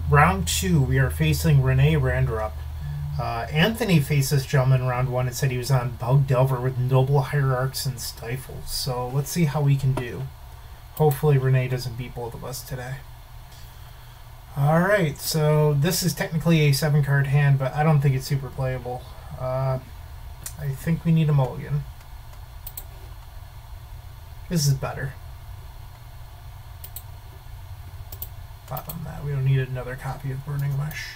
Round 2, we are facing ReneRandrup. Anthony faced this gentleman in round 1 and said he was on Bug Delver with Noble Hierarchs and Stifles. So let's see how we can do. Hopefully Rene doesn't beat both of us today. Alright, so this is technically a 7-card hand, but I don't think it's super playable. I think we need a mulligan. This is better. Bottom that. We don't need another copy of Burning Wish.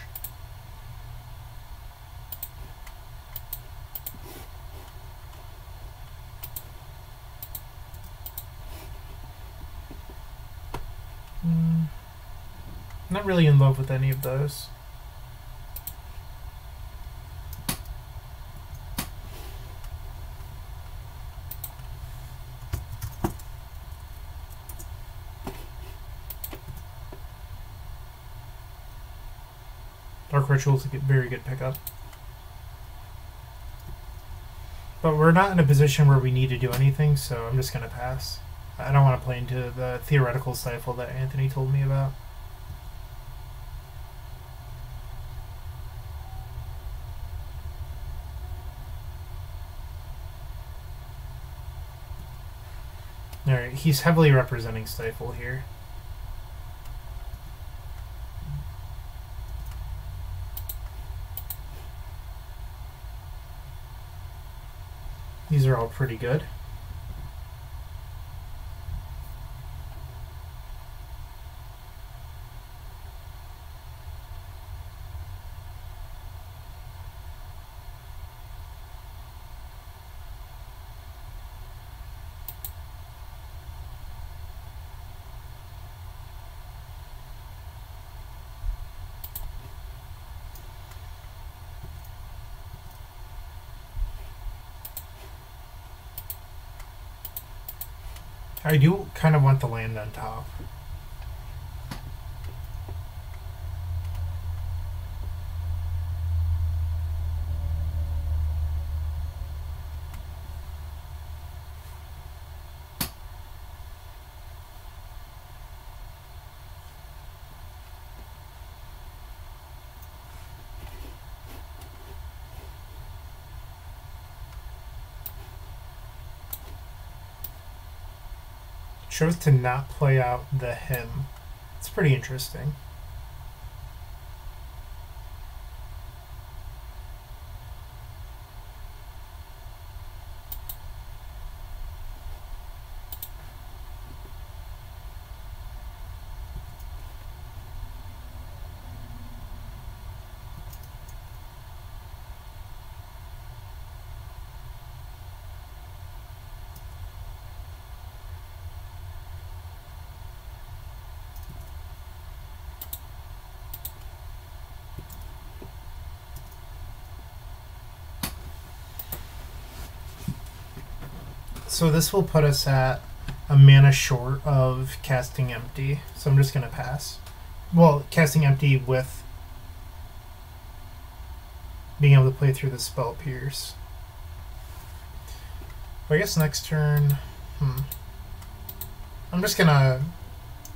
Not really in love with any of those. Dark Ritual's a very good pickup. But we're not in a position where we need to do anything, so I'm just going to pass. I don't want to play into the theoretical stifle that Anthony told me about. Alright, he's heavily representing stifle here. These are all pretty good. I do kind of want the land on top. Chose to not play out the hymn. It's pretty interesting. So this will put us at a mana short of casting empty. So I'm just going to pass. Well, casting empty with being able to play through the spell Pierce. But I guess next turn... I'm just going to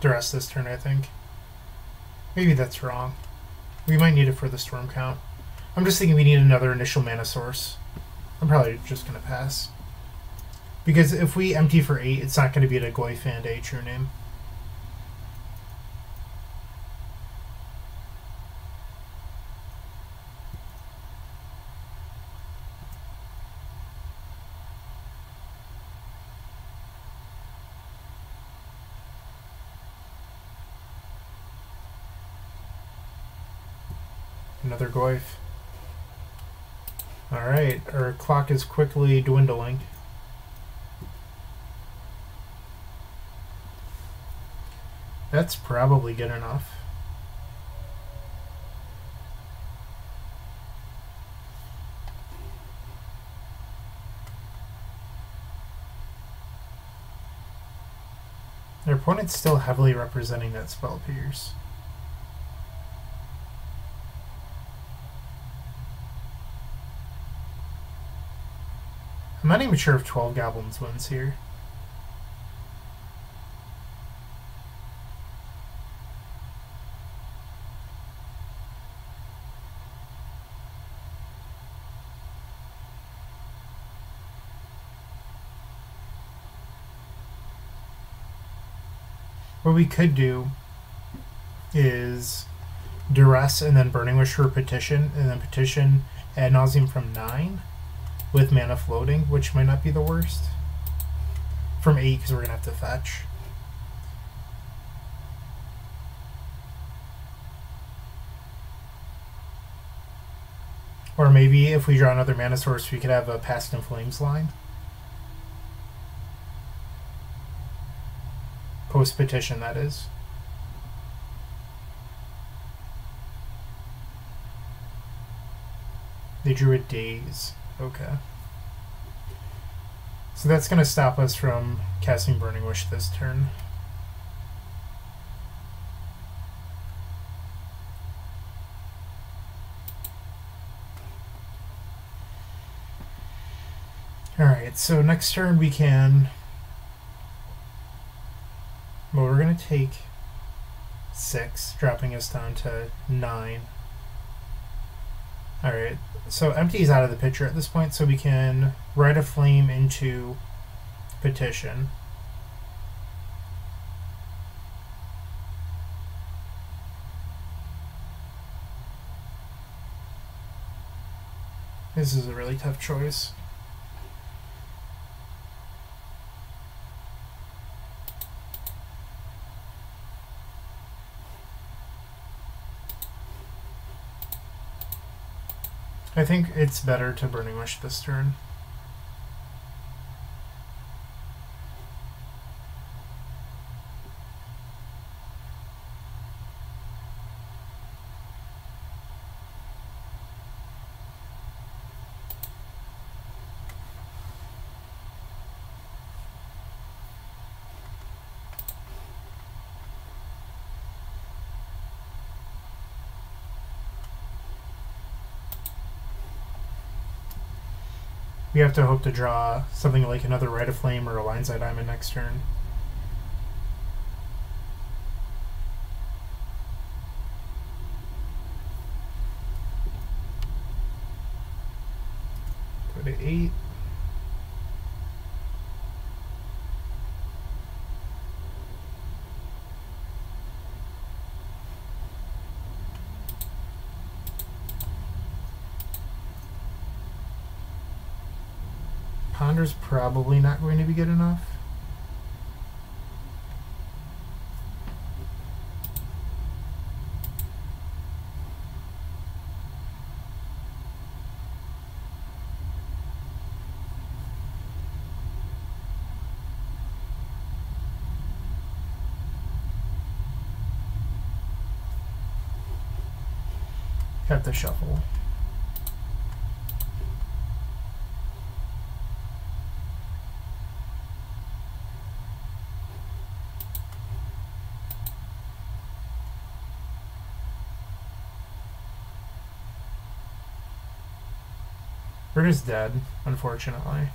duress this turn, I think. Maybe that's wrong. We might need it for the Storm count. I'm just thinking we need another initial mana source. I'm probably just going to pass. Because if we empty for 8, it's not going to be a Goyf and a True Name. Another Goyf. Alright, our clock is quickly dwindling. That's probably good enough. Their opponent's still heavily representing that spell Pierce. I'm not even sure if 12 Goblins wins here. What we could do is Duress and then Burning Wish for Petition, and then Petition Ad Nauseam from 9 with mana floating, which might not be the worst. From 8, because we're going to have to fetch. Or maybe if we draw another mana source, we could have a Past in Flames line. Post-petition, that is. They drew a Daze. Okay. So that's going to stop us from casting Burning Wish this turn. Alright, so next turn we can... Well, we're going to take 6, dropping us down to 9. Alright, so Empty is out of the picture at this point, so we can Rite of Flame into Petition. This is a really tough choice. I think it's better to Burning Wish this turn. We have to hope to draw something like another Rite of Flame or a Lion's Eye Diamond next turn. Go to 8. Ponder's probably not going to be good enough. Have to shuffle. We're just dead, unfortunately.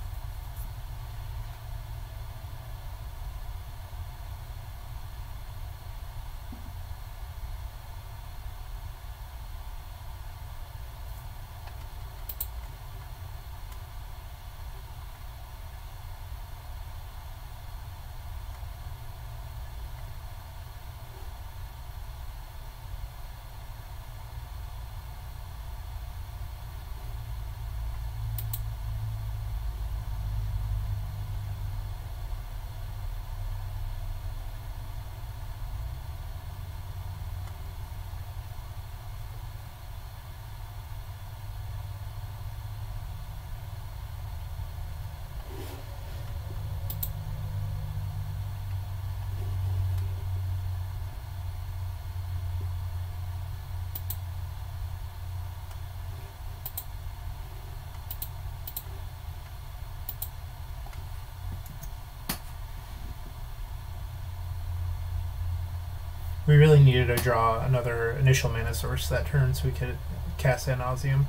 We really needed to draw another initial mana source that turn so we could cast Ad Nauseam.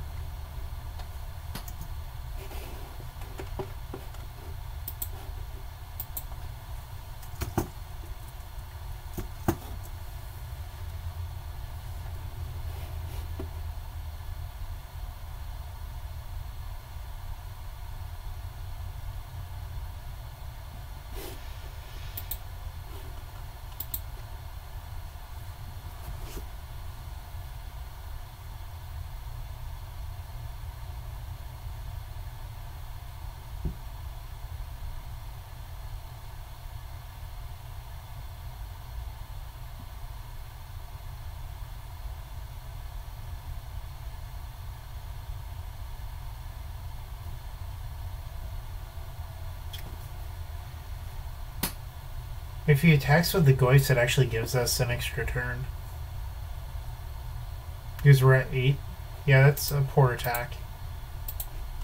If he attacks with the Goyfs, it actually gives us an extra turn. Because we're at 8. Yeah, that's a poor attack.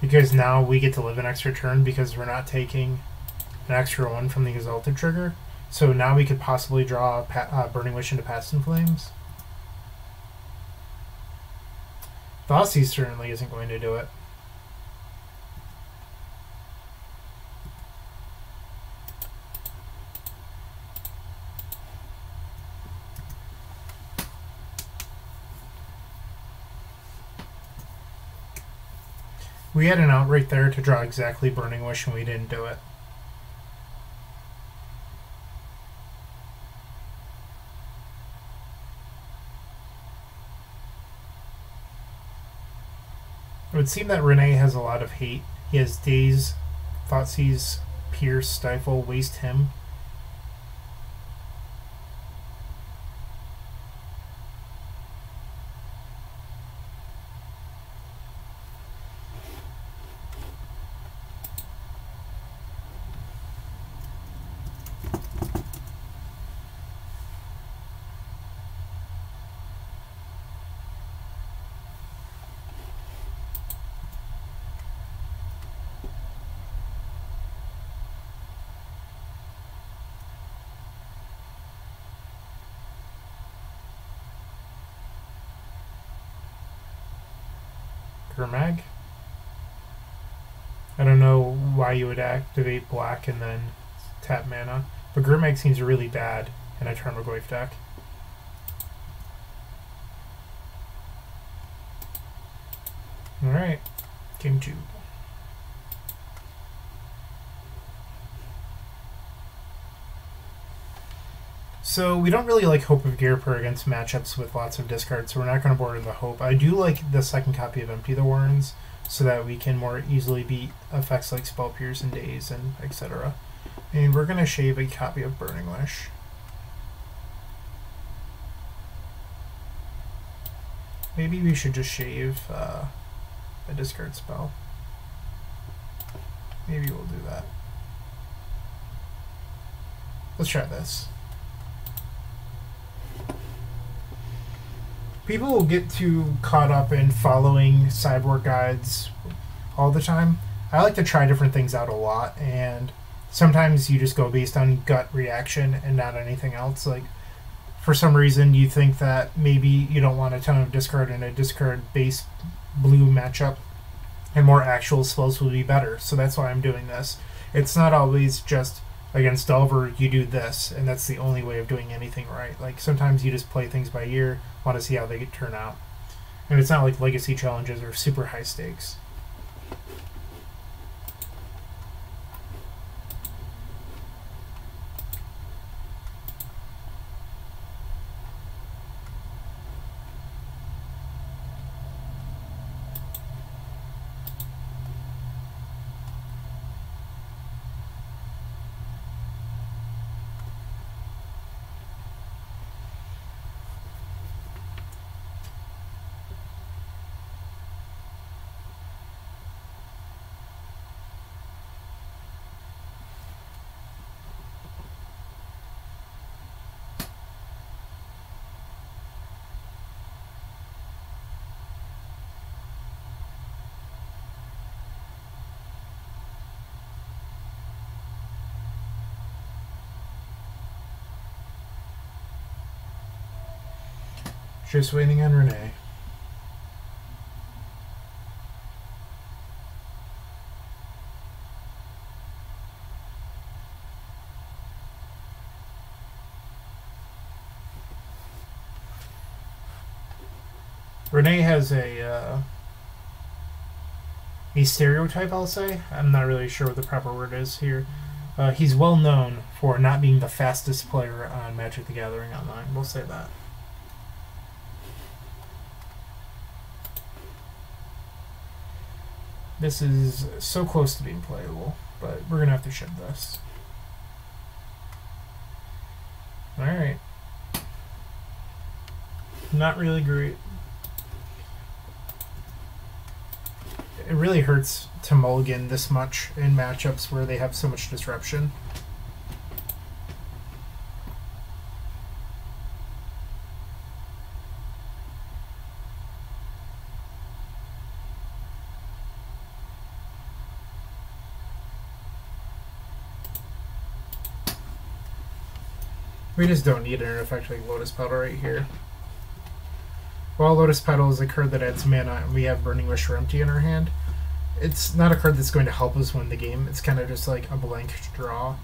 Because now we get to live an extra turn because we're not taking an extra 1 from the Exalted trigger. So now we could possibly draw Burning Wish into Past in Flames. Thoughtseize certainly isn't going to do it. We had an out right there to draw exactly Burning Wish and we didn't do it. It would seem that Rene has a lot of hate. He has Daze, Thoughtseize, Pierce, Stifle, Waste Him. Gurmag. I don't know why you would activate black and then tap mana, but Gurmag seems really bad in a Tarmogoyf deck. Alright, game 2. So we don't really like Hope of Ghirapur against matchups with lots of discards, so we're not going to board in the Hope. I do like the second copy of Empty the Warrens, so that we can more easily beat effects like Spell Pierce and Daze and etc. And we're going to shave a copy of Burning Wish. Maybe we should just shave a discard spell. Maybe we'll do that. Let's try this. People will get too caught up in following sideboard guides all the time. I like to try different things out a lot, and sometimes you just go based on gut reaction and not anything else. Like, for some reason, you think that maybe you don't want a ton of discard in a discard-based blue matchup, and more actual spells will be better. So that's why I'm doing this. It's not always just against Delver, you do this, and that's the only way of doing anything right. Like, sometimes you just play things by ear, want to see how they turn out. And it's not like legacy challenges are super high stakes. Just waiting on Rene. Rene has a stereotype, I'll say. I'm not really sure what the proper word is here. He's well known for not being the fastest player on Magic the Gathering Online. We'll say that. This is so close to being playable, but we're going to have to ship this. Alright. Not really great. It really hurts to mulligan this much in matchups where they have so much disruption. We just don't need an effect like Lotus Petal right here. While Lotus Petal is a card that adds mana and we have Burning Wish or Empty in our hand, it's not a card that's going to help us win the game. It's kind of just like a blank draw.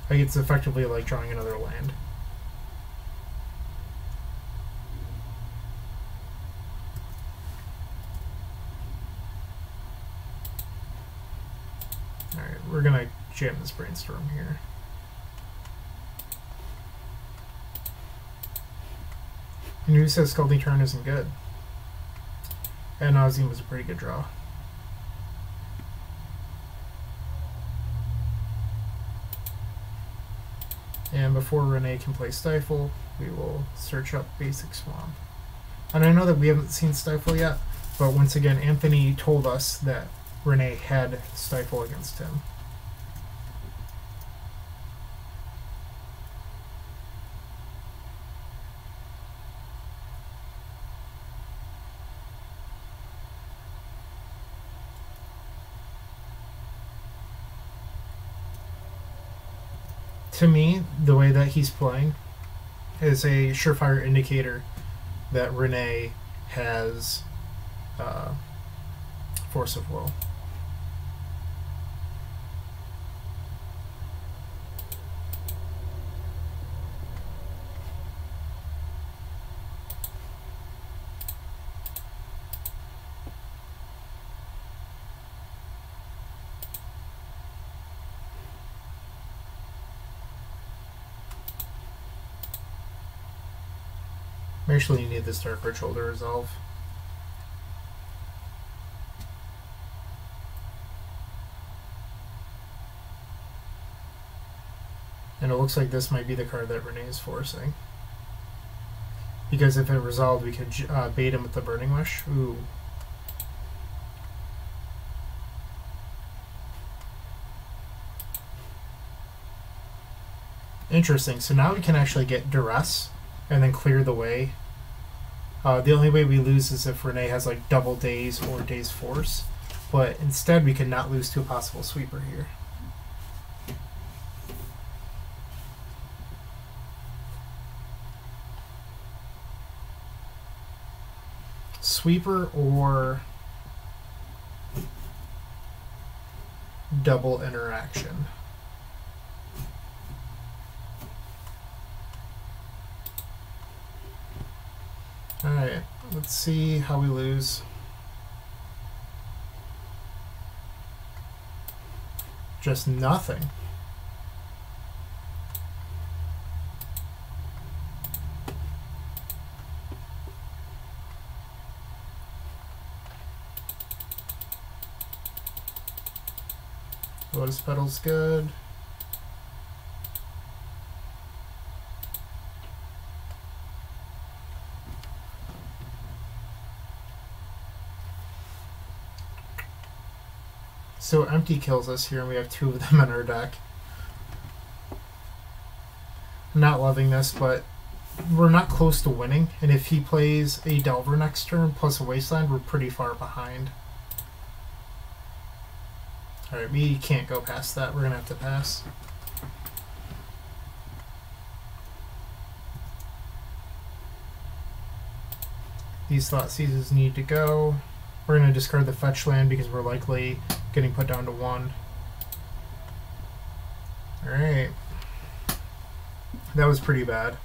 Like it's effectively like drawing another land. Alright, we're gonna jam this Brainstorm here. And who says Scalding Tarn isn't good? And Nauseam was a pretty good draw. And before Rene can play Stifle, we will search up Basic Swamp. And I know that we haven't seen Stifle yet, but once again, Anthony told us that Rene had Stifle against him. To me, the way that he's playing is a surefire indicator that Rene has Force of Will. Actually, you need this Dark Ritual to resolve. And it looks like this might be the card that Rene is forcing. Because if it resolved, we could bait him with the Burning Wish. Ooh. Interesting. So now we can actually get Duress and then clear the way. The only way we lose is if Rene has like double Daze or Daze Force, but instead we could not lose to a possible sweeper here. Sweeper or double interaction. Alright, let's see how we lose. Just nothing. Lotus Petal's good. So Empty kills us here, and we have two of them in our deck. I'm not loving this, but we're not close to winning, and if he plays a Delver next turn plus a Wasteland, we're pretty far behind. Alright, we can't go past that. We're going to have to pass. These Thought Seizes need to go. We're going to discard the fetch land because we're likely getting put down to 1. Alright. That was pretty bad.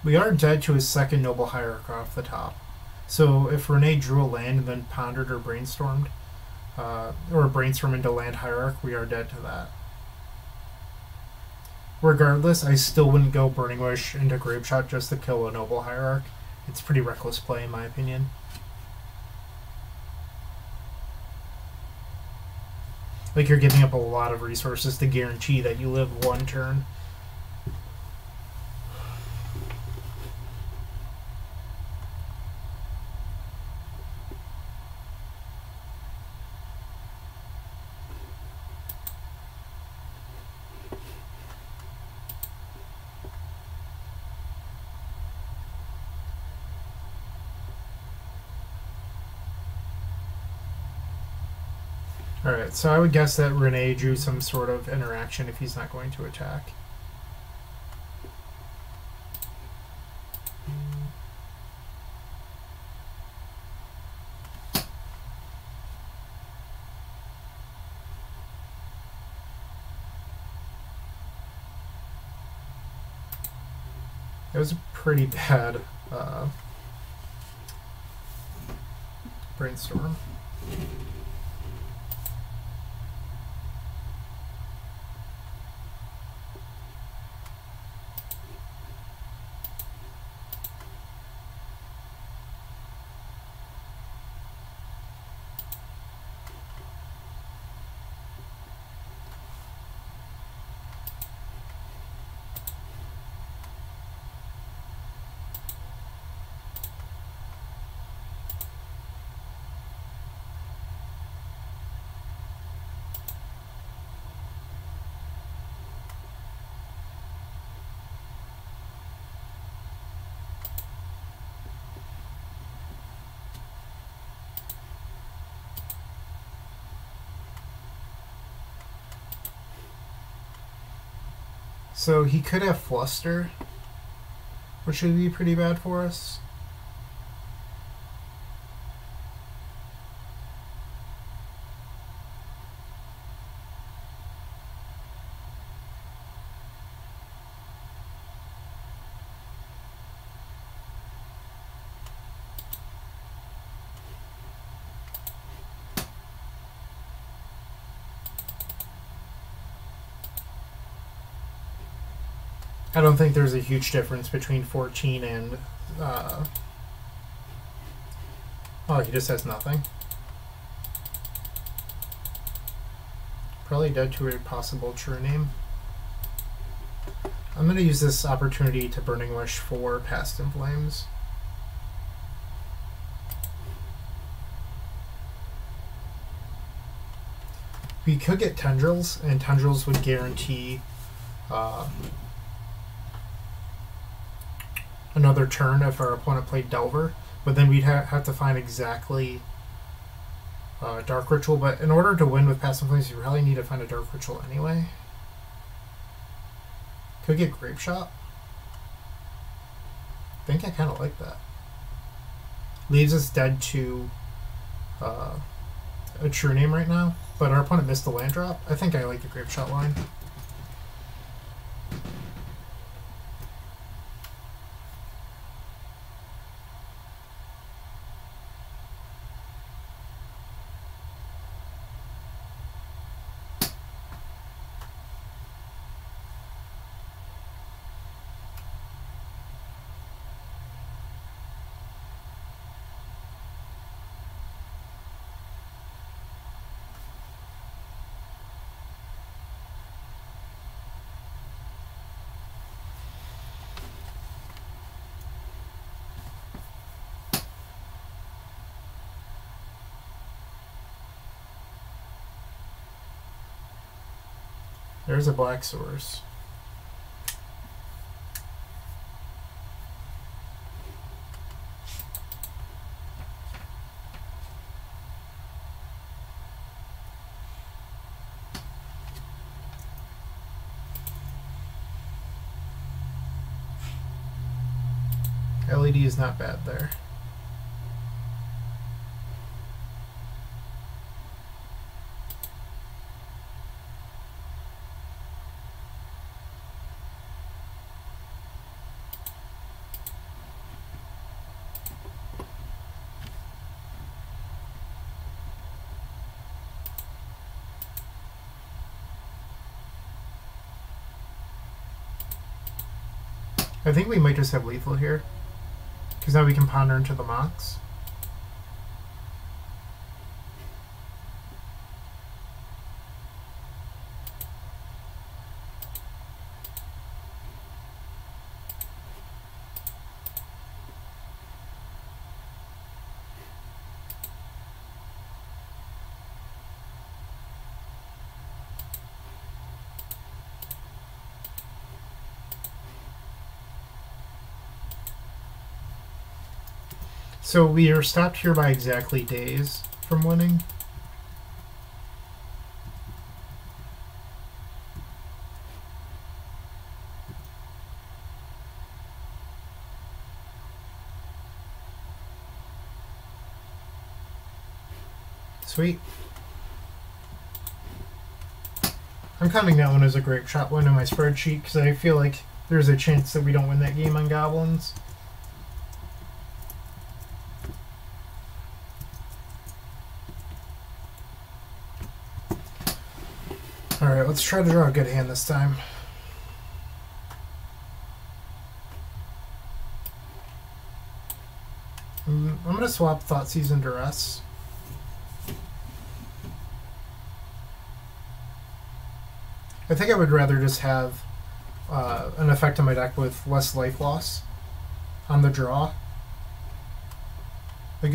We are dead to his second Noble Hierarch off the top. So if Rene drew a land and then pondered or brainstormed, or brainstormed into land Hierarch, we are dead to that. Regardless, I still wouldn't go Burning Wish into Grapeshot just to kill a Noble Hierarch. It's pretty reckless play in my opinion. Like you're giving up a lot of resources to guarantee that you live one turn. Alright, so I would guess that Rene drew some sort of interaction if he's not going to attack. It was a pretty bad brainstorm. So he could have Fluster, which would be pretty bad for us. I don't think there's a huge difference between 14 and... oh, he just has nothing. Probably dead to a possible true name. I'm going to use this opportunity to Burning Wish for Past in Flames. We could get Tendrils, and Tendrils would guarantee another turn if our opponent played Delver, but then we'd have to find exactly Dark Ritual. But in order to win with Past in Flames, you really need to find a Dark Ritual anyway. Could get Grape Shot. I think I kind of like that. Leaves us dead to a true name right now, but our opponent missed the land drop. I think I like the Grape Shot line. There's a black source. LED is not bad there. I think we might just have lethal here, because now we can ponder into the Mox. So we are stopped here by exactly days from winning. Sweet. I'm counting that one as a great shot win on my spreadsheet because I feel like there's a chance that we don't win that game on goblins. Alright, let's try to draw a good hand this time. I'm going to swap Thoughtseize and Duress. I think I would rather just have an effect on my deck with less life loss on the draw. Like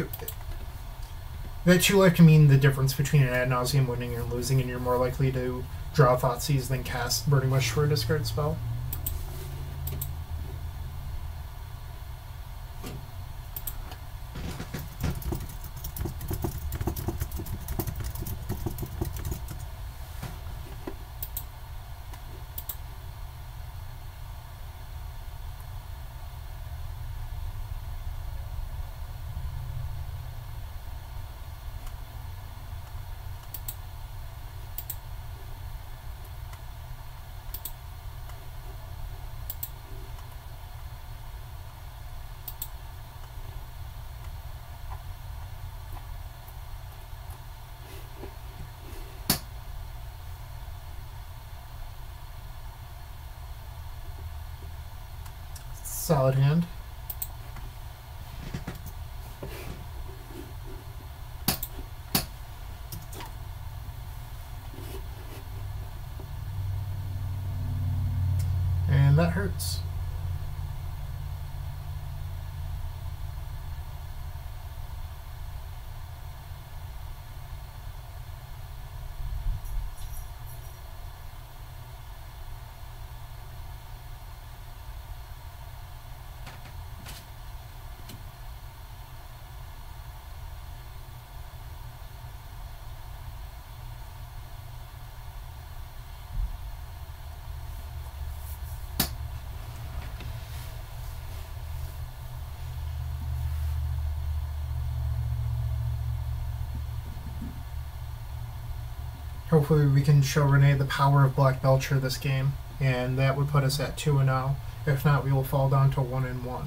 that 2 life can mean the difference between an ad nauseam winning and losing, and you're more likely to draw Thoughtseize than cast Burning Wish for a discard spell. Solid hand. And that hurts. Hopefully we can show Renee the power of Black Belcher this game, and that would put us at 2-0. If not, we will fall down to 1-1.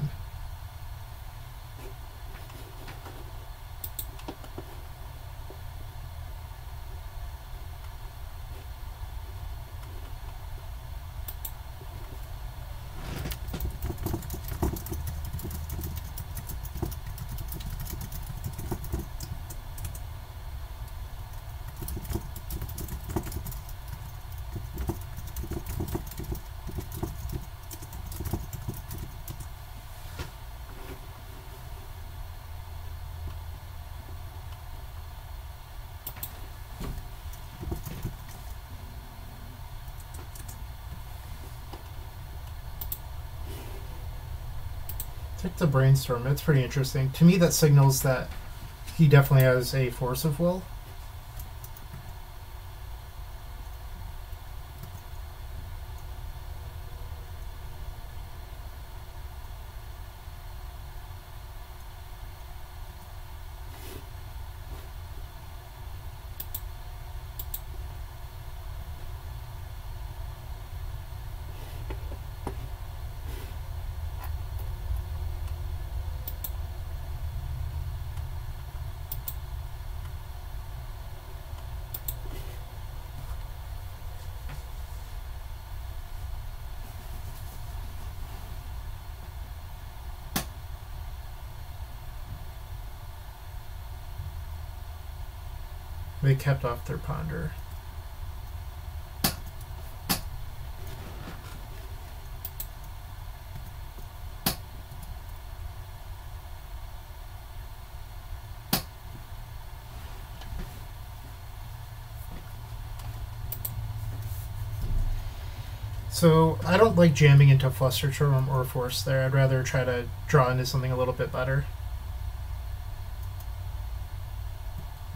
Take the Brainstorm. It's pretty interesting. To me, that signals that he definitely has a force of will. They kept off their Ponder. So I don't like jamming into Flusterstorm or Force there. I'd rather try to draw into something a little bit better.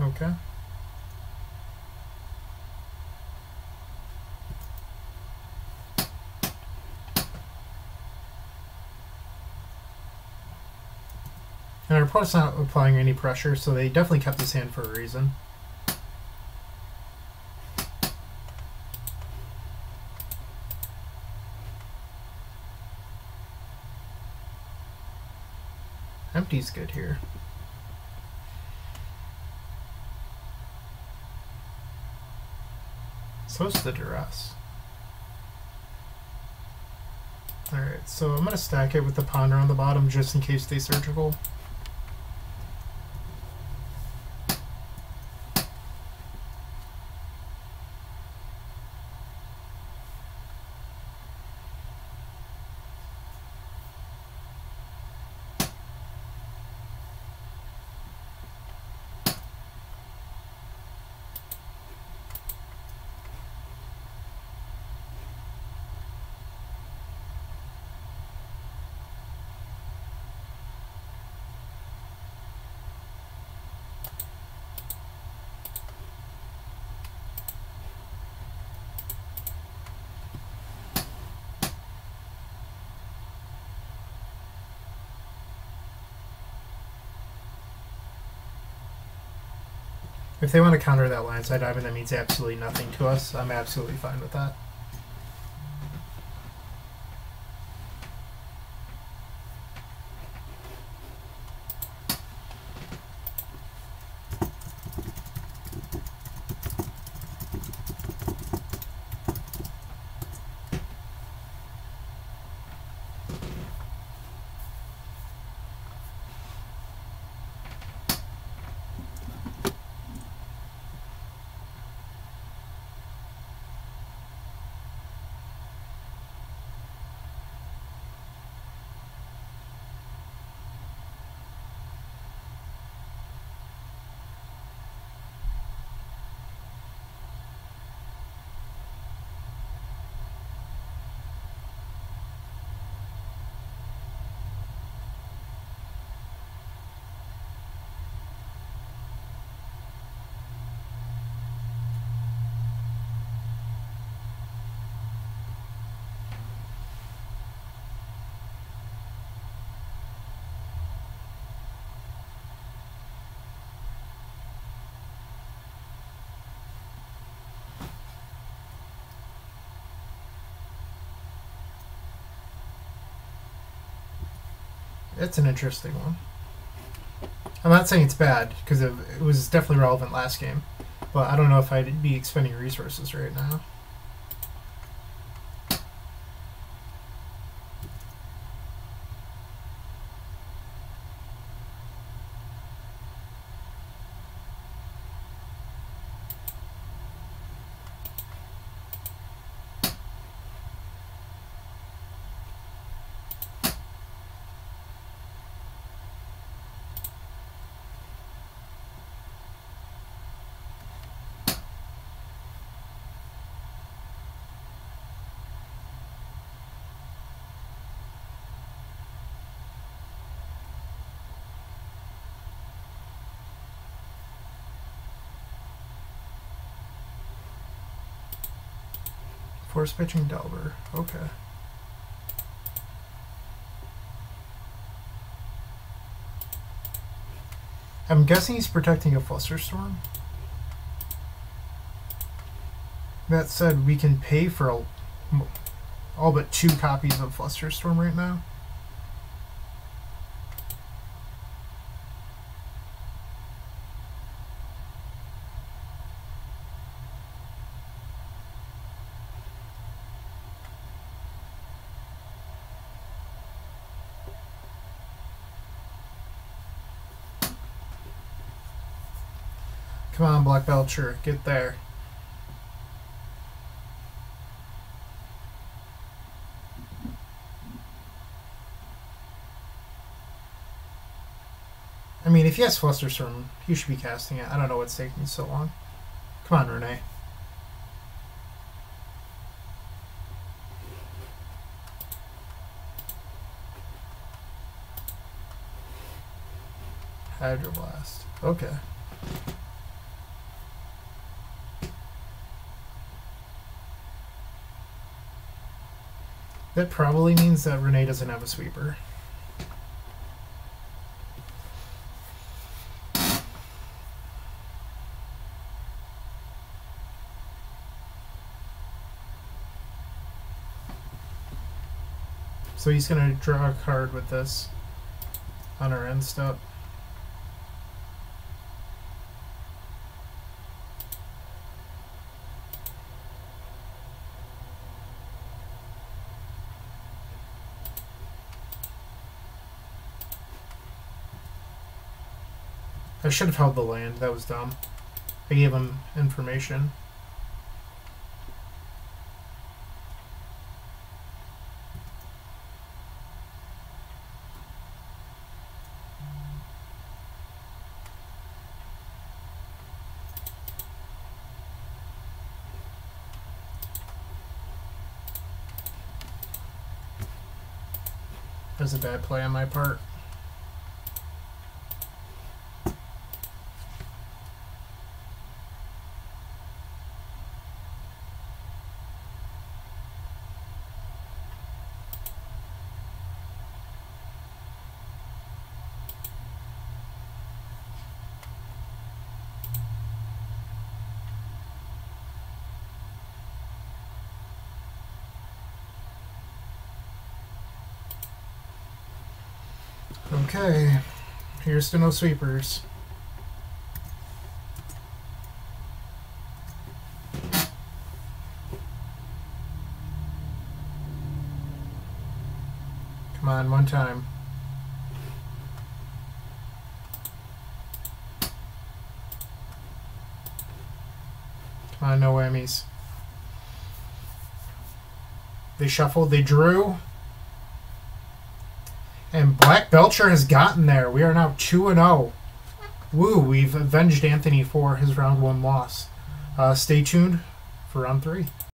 Okay. And our opponent's not applying any pressure, so they definitely kept this hand for a reason. Empty's good here. So's the duress. Alright, so I'm going to stack it with the ponder on the bottom just in case they surgical. If they want to counter that lineside dive and that means absolutely nothing to us, I'm absolutely fine with that. It's an interesting one. I'm not saying it's bad, because it was definitely relevant last game, but I don't know if I'd be expending resources right now. Force pitching Delver. Okay. I'm guessing he's protecting a Flusterstorm. That said, we can pay for all but 2 copies of Flusterstorm right now. Come on, Black Belcher, get there. I mean, if he has Flusterstorm, he should be casting it. I don't know what's taking so long. Come on, Rene. Hydroblast. Okay. That probably means that Rene doesn't have a sweeper. So he's going to draw a card with this. on our end step. I should have held the land. That was dumb. I gave him information. That was a bad play on my part. Okay, here's to no sweepers. Come on, one time. Come on, no whammies. They shuffled, they drew. And Black Belcher has gotten there. We are now 2-0. Woo, we've avenged Anthony for his round 1 loss. Stay tuned for round 3.